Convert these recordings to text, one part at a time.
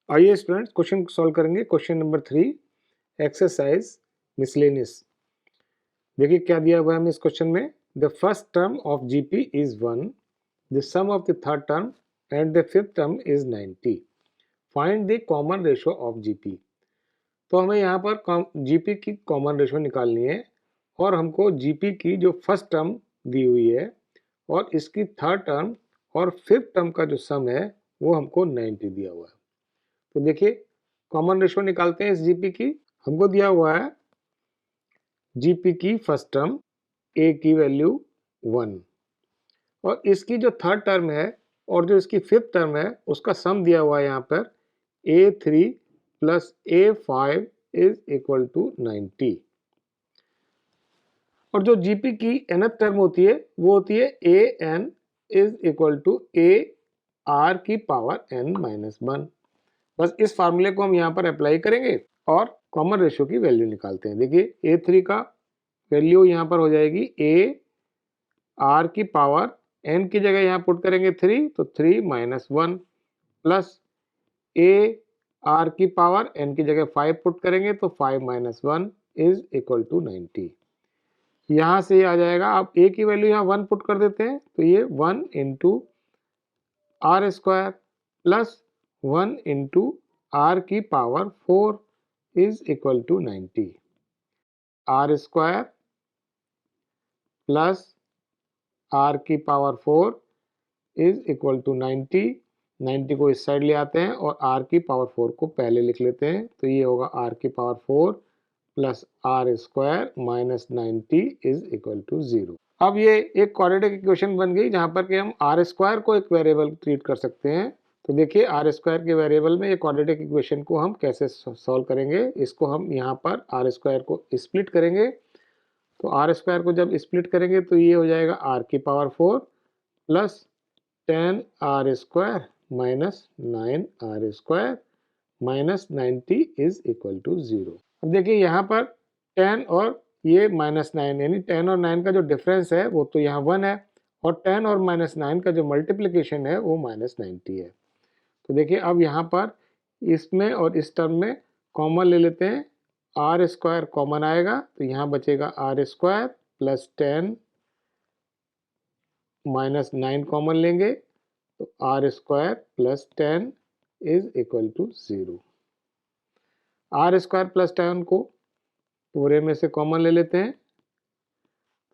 आइए students question solve करेंगे। Question number 3 exercise miscellaneous. देखिए क्या दिया हुआ है हमें इस क्वेश्चन में। The first term of GP is 1, the sum of the third term and the fifth term is 90। Find the common ratio of GP. तो हमें यहाँ पर जीपी की कॉमन रेशो निकालनी है और हमको जीपी की जो फर्स्ट टर्म दी हुई है और इसकी थर्ड टर्म और फिफ्थ टर्म का जो सम है वो हमको 90 दिया हुआ है। तो देखिए कॉमन रेशो निकालते हैं इस जीपी की। हमको दिया हुआ है जीपी की फर्स्ट टर्म ए की वैल्यू 1 और इसकी जो थर्ड टर्म है और जो इसकी फिफ्थ टर्म है उसका सम दिया हुआ है यहाँ पर A3 plus A5 is equal to 90। और जो जीपी की nth टर्म होती है वो होती है AN is equal to AR की पावर n माइनस 1। बस इस फार्मूले को हम यहाँ पर अप्लाई करेंगे और कॉमन रेशियो की वैल्यू निकालते हैं। देखिए A3 का वैल्यू यहाँ पर हो जाएगी A R की पावर n की जगह यहाँ पुट करेंगे 3 तो 3 माइनस 1 प्लस A R की पावर n की जगह 5 पुट करेंगे तो 5 माइनस 1 इज इक्वल टू 90। यहाँ से आ जाएगा। आप A की वैल्यू यहाँ 1 पुट कर देते हैं तो ये 1 into r square plus 1 into r की power 4 is equal to 90। R square plus r की पावर 4 इज इक्वल टू 90। 90 को इस साइड ले आते हैं और आर की पावर 4 को पहले लिख लेते हैं तो ये होगा आर की power 4 plus R square minus 90 is equal to 0। अब ये एक क्वाड्रेटिक इक्वेशन बन गई जहां पर कि हम आर स्क्वायर को एक वेरिएबल ट्रीट कर सकते हैं। तो देखिए आर स्क्वायर के वेरिएबल में ये क्वाड्रेटिक इक्वेशन को हम कैसे सॉल्व करेंगे। इसको हम यहाँ पर आर स्क्वायर को स्प्लिट करेंगे तो आर स्क्वायर को जब स्प्लिट करेंगे तो ये हो जाएगा आर की power 4 plus 10 R square minus 9 R square minus 90 is equal to 0। अब देखिए यहाँ पर 10 और ये माइनस 9 यानी 10 और 9 का जो डिफरेंस है वो तो यहाँ 1 है और 10 और माइनस 9 का जो मल्टीप्लिकेशन है वो माइनस 90 है। तो देखिए अब यहाँ पर इसमें और इस टर्म में कॉमन ले लेते हैं। आर स्क्वायर कॉमन आएगा तो यहाँ बचेगा R square plus 10 minus 9 common लेंगे तो R square plus 10 is equal to 0। R square plus 10 को पूरे में से कॉमन ले लेते हैं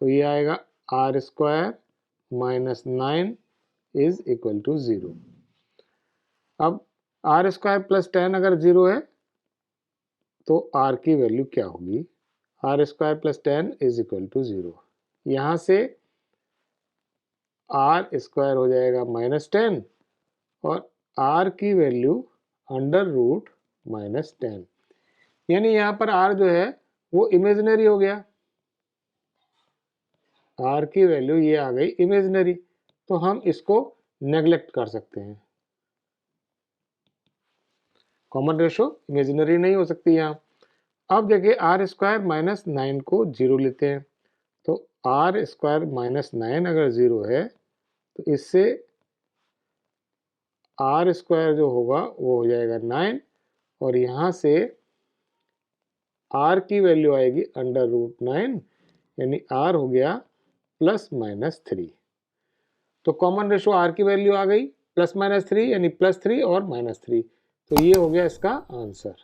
तो ये आएगा R square minus 9 is equal to 0। अब आर स्क्वायर प्लस 10 अगर 0 है तो आर की वैल्यू क्या होगी। R square plus 10 is equal to 0। यहाँ से आर स्क्वायर हो जाएगा माइनस 10 और आर की वैल्यू अंडर रूट माइनस 10 यानी यहाँ पर आर जो है वो इमेजिनरी हो गया। आर की वैल्यू ये आ गई इमेजिनरी तो हम इसको नेग्लेक्ट कर सकते हैं। कॉमन रेशो इमेजिनरी नहीं हो सकती यहाँ। अब देखिए आर स्क्वायर माइनस 9 को 0 लेते हैं तो आर स्क्वायर माइनस 9 अगर 0 है तो इससे आर स्क्वायर जो होगा वो हो जाएगा 9 और यहाँ से आर की वैल्यू आएगी अंडर रूट 9 यानी आर हो गया प्लस माइनस 3। तो कॉमन रेशो आर की वैल्यू आ गई प्लस माइनस 3 यानी प्लस 3 और माइनस 3। तो ये हो गया इसका आंसर।